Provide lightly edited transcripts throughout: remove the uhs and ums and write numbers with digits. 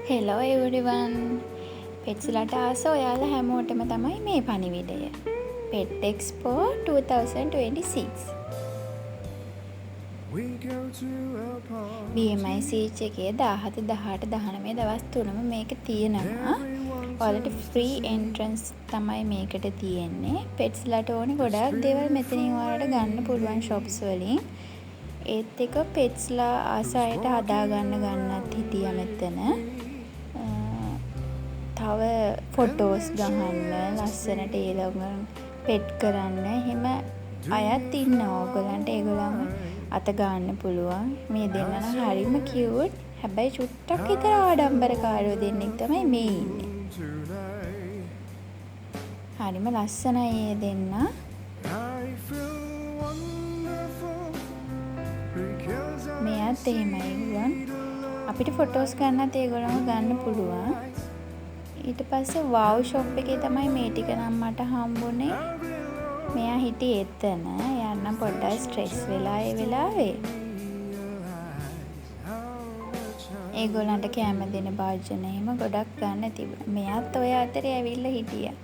Hello everyone පෙට්ස්ලට ආස ඔයාලා හැමෝටම තමයි මේ පණිවිඩය පෙට් එක්ස්පෝ 2026 BMI සීච් එකේ 17 18 19 දවස් තුනම මේක තියෙනවා. ඔයාලට ෆ්‍රී එන්ට්‍රන්ස් තමයි මේකට තියෙන්නේ. පෙට්ස්ලට ඕනේ ගොඩාක් දේවල් මෙතනින් ඔයාලට ගන්න පුළුවන් shops වලින්. ඒත් එක පෙට්ස්ලා ආසයට හදාගන්න ගන්නත් හිටියා මෙතන. තව ෆොටෝස් ගහන්න ලස්සනට ඒලගන් පෙට් කරන්න එහෙම අයත් ඉන්නවා. ඔයගලන්ට ඒගොල්ලන්ව අත ගන්න පුළුවන්. මේ දෙන්න නම් හරිම කියුට්. හැබැයි චුට්ටක් විතර ආඩම්බරකාරයෝ දෙන්නෙක් තමයි මේ ඉන්නේ. හරිම ලස්සනයි ඒ දෙන්න. මෙයාත් එහෙමයි ගුවන්. අපිට ෆොටෝස් ගන්නත් ඒගොල්ලන්ව ගන්න පුළුවන්. ඊට පස්සේ වව් ෂොප් එකේ තමයි මේ ටික නම් මට හම්බුනේ. මෙයා හිටියේ එතන. යන්න පොඩ්ඩක් ස්ට්‍රෙස් වෙලා ඒ වෙලාවේ. ඒගොල්ලන්ට කැම දෙන භාජන එහෙම ගොඩක් ගන්න තිබුණා. මෙයාත් ඔය අතරේ ඇවිල්ලා හිටියා.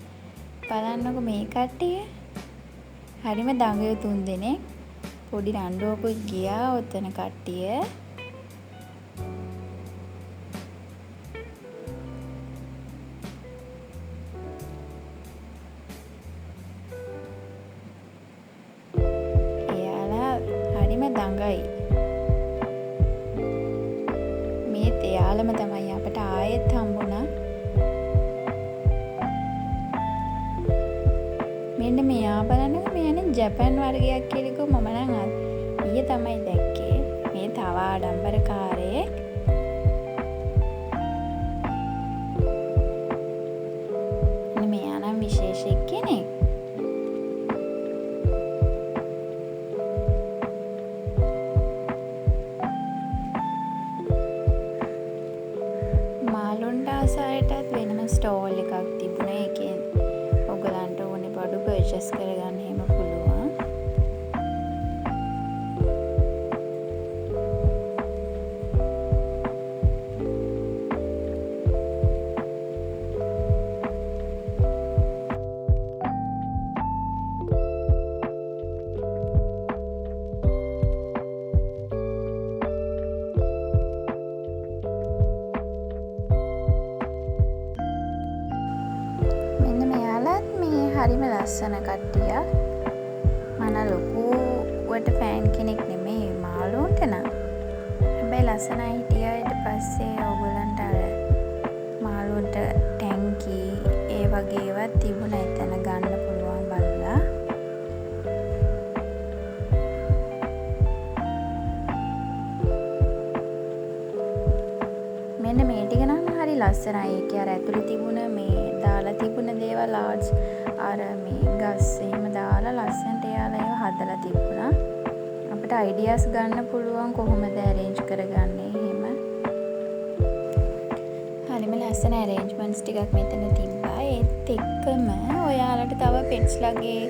බලන්නකො මේ කට්ටිය. හරිම දඟයෝ 3 දෙනෙක්. පොඩි රණ්ඩුවකුත් ගියා ඔතන කට්ටිය. දඟයි. මේත් එයාලම තමයි අපට ආයෙත් හම්බුණා. මෙන්න මෙයා බලන්නකො මෙයානේ ජපන් වර්ගයක් කියලාකෝ මම නම් ඊයේ තමයි දැක්කේ. මේ තව ආඩම්බරකාරයෙක්. මෙයා නම් විශේෂ කෙනෙක්. ආසයටත් වෙනම ස්ටෝල් එකක් තිබුණා. ඒකෙන් ඔයගලන්ට ඕනේ බඩු පර්චේස් කරගන්න එහෙම පුළුවන්. හරිම ලස්සන කට්ටියක්. මම ලොකුවට ෆෑන් කෙනෙක් නෙමෙයි මාළුන්ට නම්. හැබැයි ලස්සනයි හිටියා. ඊට පස්සේ ඕගොල්ලන්ට අර මාළුන්ට ටැංකි ඒ වගේ ඒවා තිබුණා එතන ගන්න පුළුවන් බලලා. මෙන්න මේ ටික නම් හරි ලස්සනයි. ඒකේ අර ඇතුලේ තිබුණ මේ දාලා තිබුණ දේවල් ආර්ට්ස් අර මේ ගස් එහෙම දාලා ලස්සනට එයාලා ඒව හදලා තිබුණා. අපිට අයිඩියාස් ගන්න පුළුවන් කොහොමද ඇරේන්ජ් කරගන්නේ එහෙම. හරිම ලස්සන ඇරේන්ජ්මන්ට්ස් ටිකක් මෙතන තිබ්බා. ඒත් එක්කම ඔයාලට තව පෙට්ස්ලගේ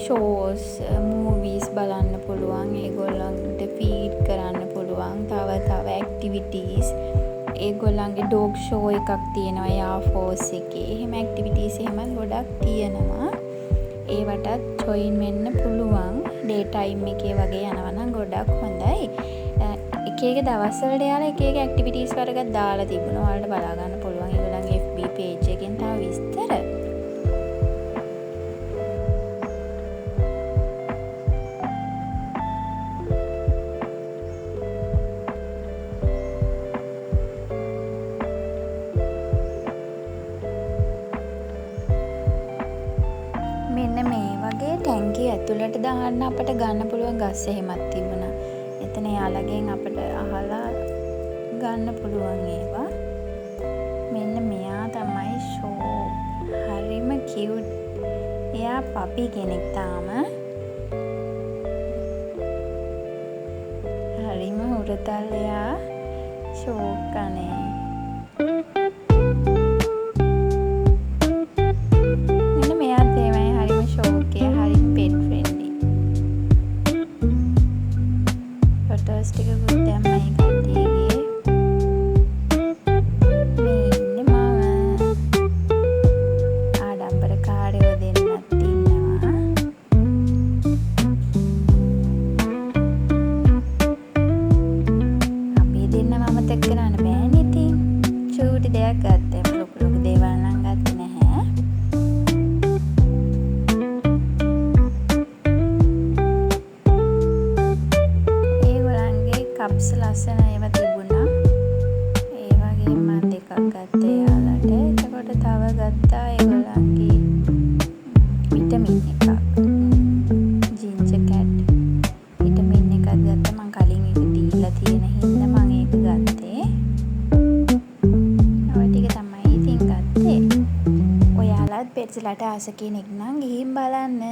ෂෝස් මූවීස් බලන්න පුළුවන්. ඒගොල්ලන්ට ෆීඩ් කරන්න පුළුවන්. තව ඇක්ටිවිටීස් ඒගොල්ලන්ගේ ඩොග් ෂෝ එකක් තියෙනවා එයා ෆෝස් එකේ. එහෙම ඇක්ටිවිටීස් එහෙම ගොඩක් තියෙනවා. ඒවටත් ජොයින් වෙන්න පුළුවන්. ඩේ ටයිම් එකේ වගේ යනවා නම් ගොඩක් හොඳයි. එක එක දවස්වලට යාලා එක එක ඇක්ටිවිටීස් වර්ගයක් දාලා තිබුණා. ඔයාලට බලා ගන්න පුළුවන් ඒගොල්ලන්ගේ FB page එකෙන් තව විස්තර. මෙන්න මේ වගේ ටැංකිය ඇතුළට දාන්න අපට ගන්න පුළුවන් ගස් එහෙමත් තිබුණා. එතන යාළගෙන් අපට අහලා ගන්න පුළුවන් ඒවා. මෙන්න මෙයා තමයි ෂෝ. හරිම කියුට්. එයා පපි කෙනෙක් තාම. හරිම උරතල් එයා ෂෝ කනේ. ටිකකුත් දැම්මයි කට්ටියගේ. අමතක කරන්න බෑනේ ඉතින්. චූටි දෙයක් ගත්තේ. ලොකු ලොකු දේවල් නම් ගත්තේ නැහැ. ඒගොල්ලන්ගේ කප්ස් ලස්සන ඒවා තිබුණා. ඒ වගේ මම දෙකක් ගත්තා එයාලට. එතකොට තව ගත්තා ඒගොල්ලන්ගේ විටමින් එකක්. ජින්ජර් කැට් විටමින් එකක් ගත්තා. මම කලින් ඒක දීලා තියෙන හින්දා මම ඒක ගත්තේ. ඔය ටික තමයි ඉතින් ගත්තේ. ඔයාලත් පෙට්ස්ලට ආස කෙනෙක් නම් ගිහින් බලන්න.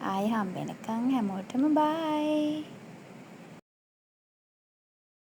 ආයෙ හම්බ වෙනකන් හැමෝටම බයි.